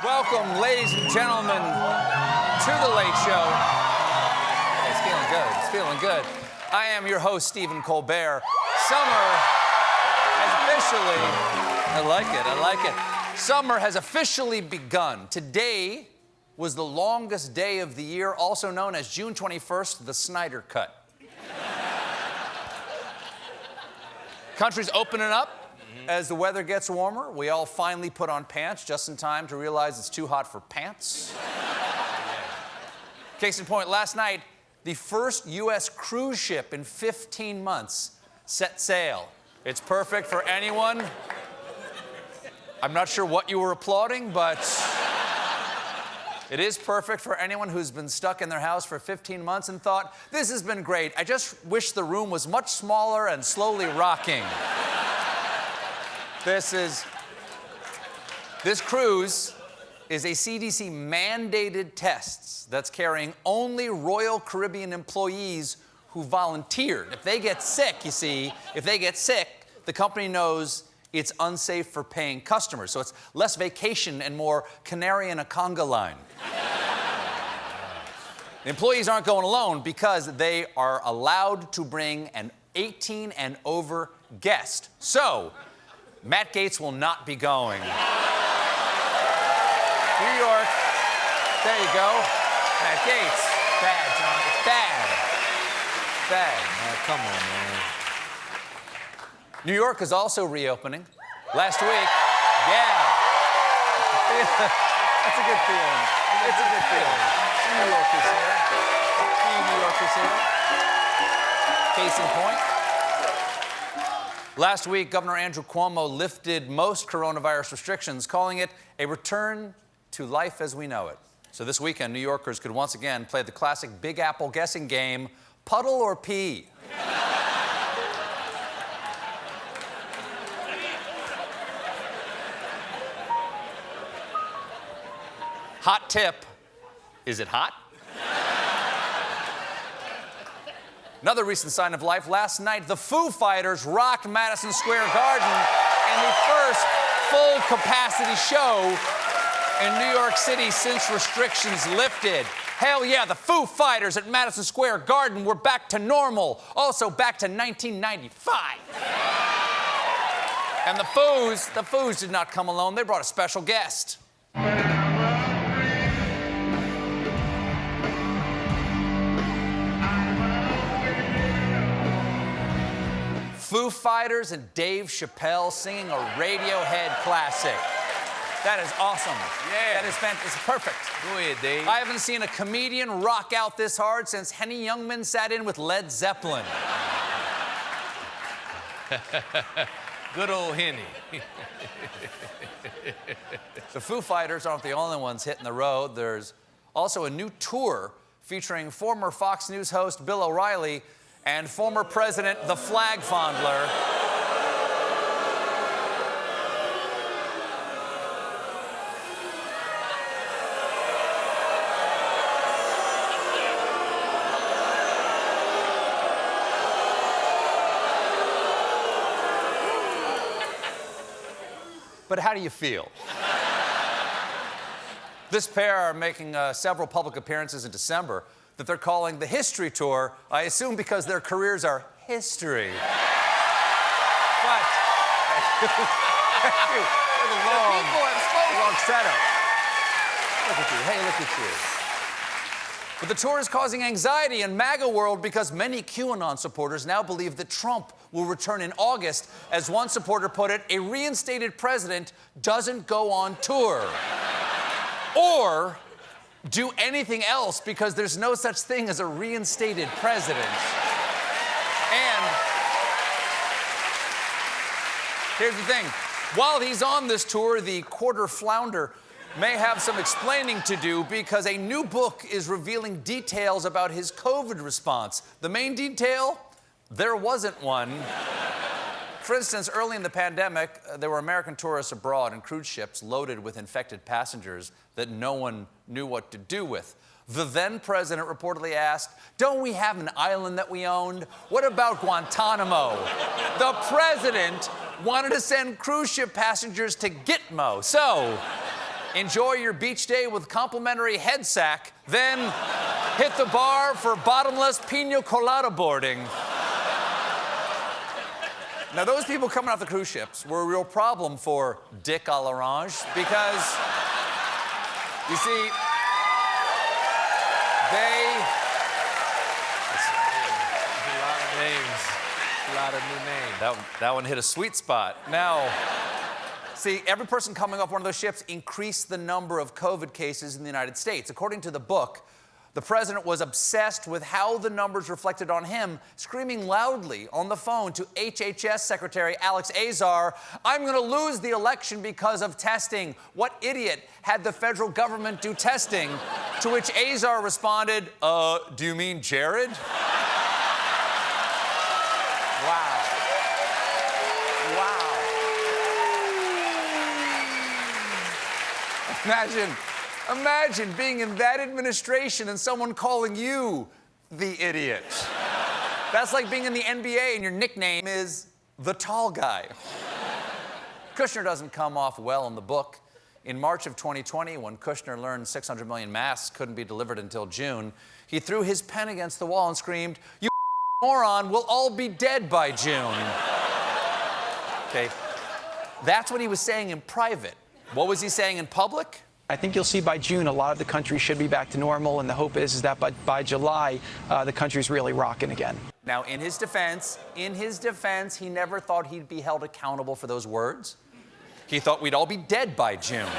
Welcome, ladies and gentlemen, to The Late Show. It's feeling good. It's feeling good. I am your host, Stephen Colbert. Summer has officially... I like it. Summer has officially begun. Today was the longest day of the year, also known as June 21st, the Snyder Cut. Country's opening up. As the weather gets warmer, we all finally put on pants just in time to realize it's too hot for pants. Case in point, last night, the first U.S. cruise ship in 15 months set sail. It's perfect for anyone. I'm not sure what you were applauding, but it is perfect for anyone who's been stuck in their house for 15 months and thought, this has been great. I just wish the room was much smaller and slowly rocking. This cruise is a CDC mandated test that's carrying only Royal Caribbean employees who volunteered. If they get sick, you see, the company knows it's unsafe for paying customers. So it's less vacation and more canary in a conga line. The employees aren't going alone because they are allowed to bring an 18 and over guest. So Matt Gaetz will not be going. New York. There you go. Matt Gaetz. Bad, John. It's bad. Bad. Come on, man. New York is also reopening. Last week. Yeah. That's a good feeling. It's a good feeling. New Yorkers here. New Yorkers here. Case in point. Last week, Governor Andrew Cuomo lifted most coronavirus restrictions, calling it a return to life as we know it. So this weekend, New Yorkers could once again play the classic Big Apple guessing game, puddle or pee. Hot tip, is it hot? Another recent sign of life, last night, the Foo Fighters rocked Madison Square Garden in the first full-capacity show in New York City since restrictions lifted. Hell yeah, the Foo Fighters at Madison Square Garden were back to normal, also back to 1995. And the Foos did not come alone. They brought a special guest. Foo Fighters and Dave Chappelle singing a Radiohead classic. That is awesome. Yeah. That is fantastic. It's perfect. Go ahead, Dave. I haven't seen a comedian rock out this hard since Henny Youngman sat in with Led Zeppelin. Good old Henny. The Foo Fighters aren't the only ones hitting the road. There's also a new tour featuring former Fox News host Bill O'Reilly and former President, the Flag Fondler. But how do you feel? This pair are making several public appearances in December that they're calling the History Tour, I assume because their careers are history. But thank you. Long setup. Look at you. Hey, look at you. But the tour is causing anxiety in MAGA world because many QAnon supporters now believe that Trump will return in August. As one supporter put it, a reinstated president doesn't go on tour. Or do anything else because there's no such thing as a reinstated president. And here's the thing. While he's on this tour, the quarter flounder may have some explaining to do because a new book is revealing details about his COVID response. The main detail? There wasn't one. For instance, early in the pandemic, there were American tourists abroad in cruise ships loaded with infected passengers that no one knew what to do with. The then president reportedly asked, "Don't we have an island that we owned? What about Guantanamo?" The president wanted to send cruise ship passengers to Gitmo. So, enjoy your beach day with complimentary head sack, then hit the bar for bottomless pina colada boarding. Now, those people coming off the cruise ships were a real problem for Dick à l'Orange because, you see, A lot of names. A lot of new names. That one hit a sweet spot. Now, see, every person coming off one of those ships increased the number of COVID cases in the United States. According to the book, the president was obsessed with how the numbers reflected on him, screaming loudly on the phone to HHS Secretary Alex Azar, "I'm going to lose the election because of testing. What idiot had the federal government do testing?" To which Azar responded, do you mean Jared? Wow. Wow. Imagine being in that administration and someone calling you the idiot. That's like being in the NBA and your nickname is the tall guy. Kushner doesn't come off well in the book. In March of 2020, when Kushner learned 600 million masks couldn't be delivered until June, he threw his pen against the wall and screamed, "You moron, we'll all be dead by June." Okay, that's what he was saying in private. What was he saying in public? I think you'll see by June a lot of the country should be back to normal, and the hope is that by July, the country's really rocking again. Now, in his defense, he never thought he'd be held accountable for those words. He thought we'd all be dead by June.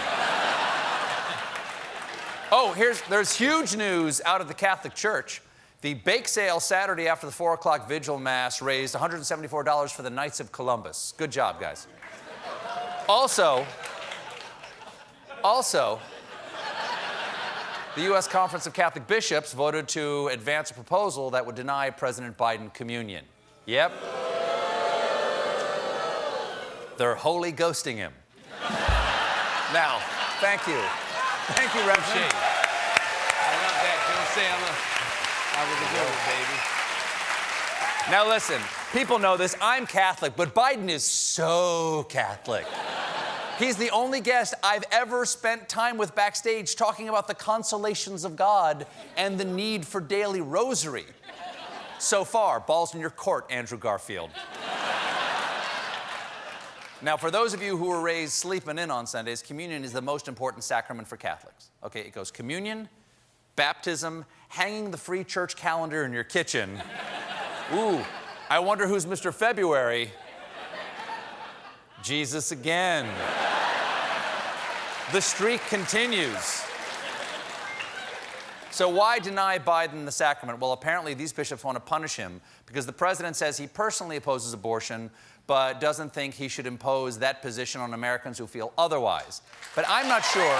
Oh, there's huge news out of the Catholic Church. The bake sale Saturday after the 4 o'clock vigil mass raised $174 for the Knights of Columbus. Good job, guys. Also, the U.S. Conference of Catholic Bishops voted to advance a proposal that would deny President Biden communion. Yep. They're holy ghosting him. Now, thank you. Thank you, Reverend. I love that. Don't say I was a good one, baby. Now listen, people know this. I'm Catholic, but Biden is so Catholic. He's the only guest I've ever spent time with backstage talking about the consolations of God and the need for daily rosary. So far, ball's in your court, Andrew Garfield. Now, for those of you who were raised sleeping in on Sundays, communion is the most important sacrament for Catholics. Okay, it goes communion, baptism, hanging the free church calendar in your kitchen. Ooh, I wonder who's Mr. February. Jesus again. The streak continues. So why deny Biden the sacrament? Well, apparently these bishops want to punish him because the president says he personally opposes abortion, but doesn't think he should impose that position on Americans who feel otherwise. But I'm not sure.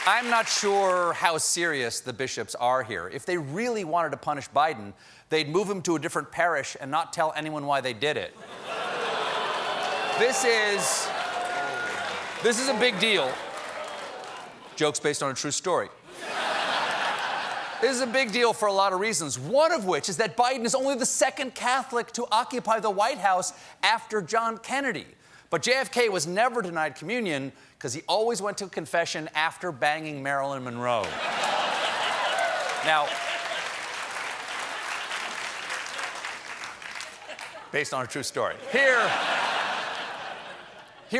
I'm not sure how serious the bishops are here. If they really wanted to punish Biden, they'd move him to a different parish and not tell anyone why they did it. This is a big deal. Joke's based on a true story. This is a big deal for a lot of reasons, one of which is that Biden is only the second Catholic to occupy the White House after John Kennedy. But JFK was never denied communion because he always went to confession after banging Marilyn Monroe. Now, based on a true story. Here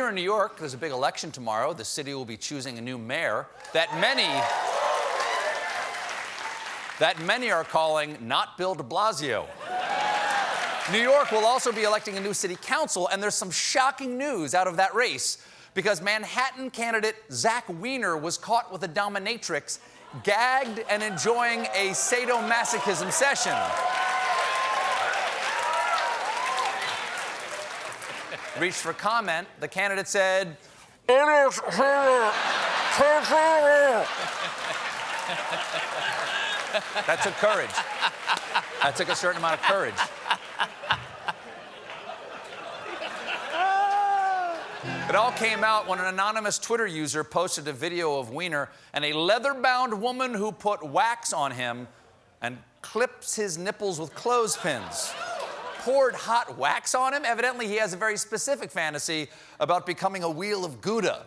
in New York, there's a big election tomorrow. The city will be choosing a new mayor that many are calling not Bill de Blasio. New York will also be electing a new city council, and there's some shocking news out of that race because Manhattan candidate Zach Wiener was caught with a dominatrix, gagged and enjoying a sadomasochism session. Reached for comment, the candidate said, "It is here. That took courage. That took a certain amount of courage. It all came out when an anonymous Twitter user posted a video of Wiener and a leather-bound woman who put wax on him and clips his nipples with clothespins. poured hot wax on him. Evidently, he has a very specific fantasy about becoming a wheel of Gouda.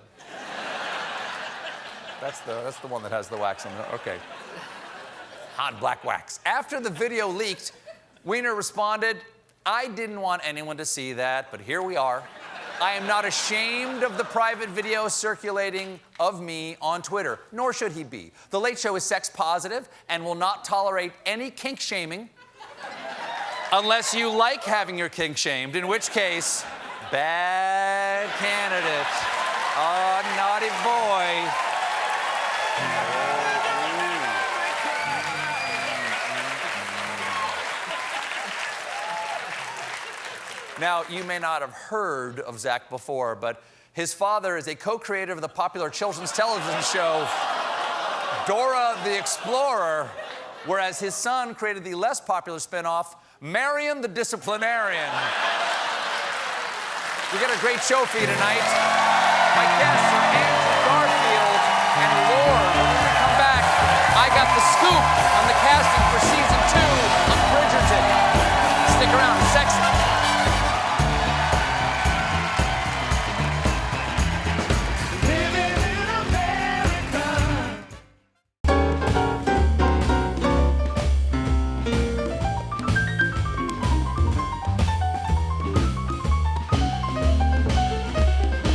That's the one that has the wax on it. Okay. Hot black wax. After the video leaked, Weiner responded, "I didn't want anyone to see that, but here we are. I am not ashamed of the private video circulating of me on Twitter, nor should he be. The Late Show is sex positive and will not tolerate any kink shaming unless you like having your kink shamed, in which case, bad candidate. Oh, naughty boy." Now, you may not have heard of Zach before, but his father is a co-creator of the popular children's television show Dora the Explorer, whereas his son created the less popular spin-off Marion the Disciplinarian. We got a great show for you tonight. My guests